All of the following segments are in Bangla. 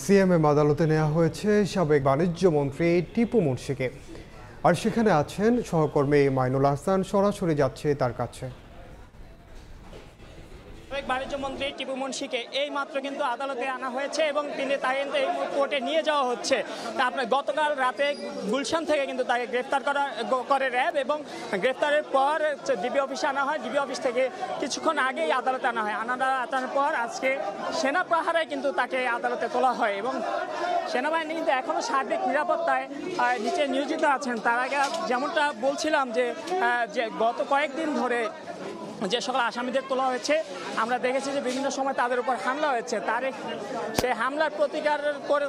সিএমএম আদালতে নেওয়া হয়েছে সাবেক বাণিজ্য মন্ত্রী টিপু মুন্সিকে। আর সেখানে আছেন সহকর্মী মাইনুল হাসান, সরাসরি যাচ্ছে তার কাছে। বাণিজ্য মন্ত্রী টিপু মুন্সিকে এই মাত্র কিন্তু আদালতে আনা হয়েছে এবং তিনি তাকে এই কোর্টে নিয়ে যাওয়া হচ্ছে। আপনার গতকাল রাতে গুলশান থেকে কিন্তু তাকে গ্রেফতার করে র্যাব এবং গ্রেফতারের পর ডিবি অফিসে আনা হয়। ডিবি অফিস থেকে কিছুক্ষণ আগেই আদালতে আনা হয়। আনার পর আজকে সেনা প্রহারায় কিন্তু তাকে আদালতে তোলা হয় এবং সেনাবাহিনী কিন্তু এখনও সার্বিক নিরাপত্তায় নিচে নিয়োজিত আছেন। তার আগে যেমনটা বলছিলাম যে গত কয়েকদিন ধরে যে সকল আসামিদের তোলা হয়েছে আমরা দেখেছি যে বিভিন্ন সময় তাদের উপর হামলা হয়েছে। সেই হামলার প্রতিকার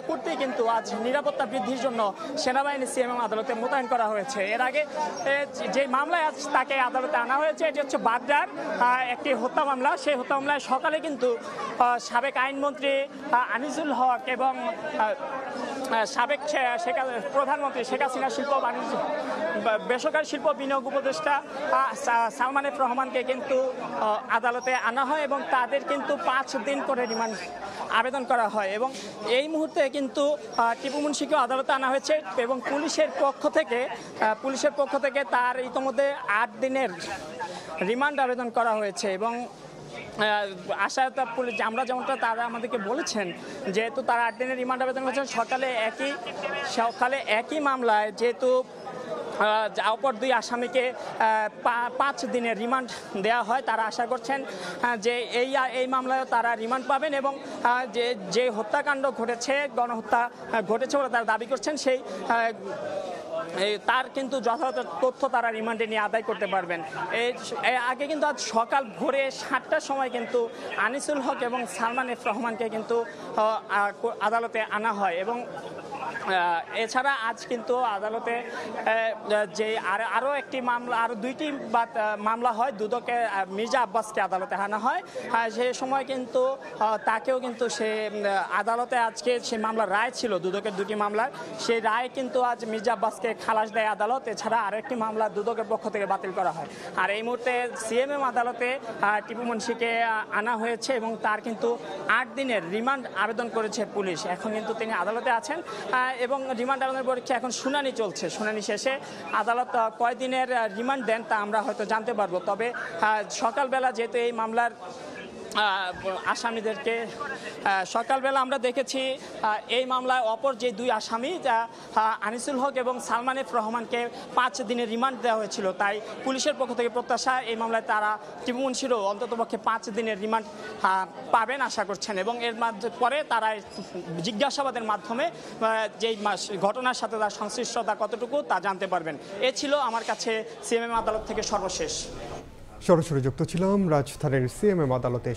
করতেই কিন্তু আজ নিরাপত্তা বৃদ্ধির জন্য সেনাবাহিনী সিএমএম আদালতে মোতায়েন করা হয়েছে। এর আগে যে মামলায় আজ তাকে আদালতে আনা হয়েছে এটি হচ্ছে বাড্ডার একটি হত্যা মামলা। সেই হত্যা মামলায় সকালে কিন্তু সাবেক আইনমন্ত্রী আনিসুল হক এবং সাবেক প্রধানমন্ত্রী শেখ হাসিনা শিল্প বাণিজ্য বেসরকারি শিল্প বিনিয়োগ উপদেষ্টা সালমান এফ রহমানকে কিন্তু আদালতে আনা হয় এবং তাদের কিন্তু 5 দিন করে রিমান্ড আবেদন করা হয় এবং এই মুহূর্তে কিন্তু টিপু মুন্সিকেও আদালতে আনা হয়েছে এবং পুলিশের পক্ষ থেকে তার ইতিমধ্যে 8 দিনের রিমান্ড আবেদন করা হয়েছে এবং আশায়তা পুলিশ আমরা যেমনটা তারা আমাদেরকে বলেছেন যেহেতু তারা 8 দিনের রিমান্ড আবেদন করেছেন সকালে একই মামলায় যেহেতু অপর 2 আসামিকে 5 দিনের রিমান্ড দেওয়া হয়। তারা আশা করছেন যে এই মামলায় তারা রিমান্ড পাবেন এবং যে হত্যাকাণ্ড ঘটেছে গণহত্যা ঘটেছে বলে তারা দাবি করছেন সেই তার কিন্তু যথাযথ তথ্য তারা রিমান্ডে নিয়ে আদায় করতে পারবেন। আগে কিন্তু আজ সকাল ভোরে 7টার সময় কিন্তু আনিসুল হক এবং সালমান এফ রহমানকে কিন্তু আদালতে আনা হয় এবং এছাড়া আজ কিন্তু আদালতে যে আরও একটি মামলা আরও 2টি মামলা হয়। দুদকে মির্জা আব্বাসকে আদালতে আনা হয়। সেই সময় কিন্তু তাকেও কিন্তু সে আদালতে আজকে সে মামলার রায় ছিল দুদকের 2টি মামলার সেই রায় কিন্তু আজ মির্জা আব্বাসকে খালাস দেয় আদালত। এছাড়া আরও একটি মামলা দুদকের পক্ষ থেকে বাতিল করা হয়। আর এই মুহূর্তে সিএমএম আদালতে টিপু মুন্সিকে আনা হয়েছে এবং তার কিন্তু 8 দিনের রিমান্ড আবেদন করেছে পুলিশ। এখন কিন্তু তিনি আদালতে আছেন এবং রিমান্ড আবেদনের পরীক্ষা এখন শুনানি চলছে। শুনানি শেষে আদালত কয়দিনের রিমান্ড দেন তা আমরা হয়তো জানতে পারবো। তবে সকালবেলা যেহেতু এই মামলার আসামিদেরকে সকালবেলা আমরা দেখেছি এই মামলায় অপর যে 2 আসামি আনিসুল হক এবং সালমান এফ রহমানকে 5 দিনের রিমান্ড দেওয়া হয়েছিল। তাই পুলিশের পক্ষ থেকে প্রত্যাশা এই মামলায় তারা টিপু মুন্সিরও অন্ততপক্ষে 5 দিনের রিমান্ড পাবেন আশা করছেন এবং এর পরে তারা জিজ্ঞাসাবাদের মাধ্যমে যেই ঘটনার সাথে তার সংশ্লিষ্টতা কতটুকু তা জানতে পারবেন। এ ছিল আমার কাছে সিএমএম আদালত থেকে সর্বশেষ। সরাসরি যুক্ত ছিলাম রাজধানীর সিএমএম আদালতে।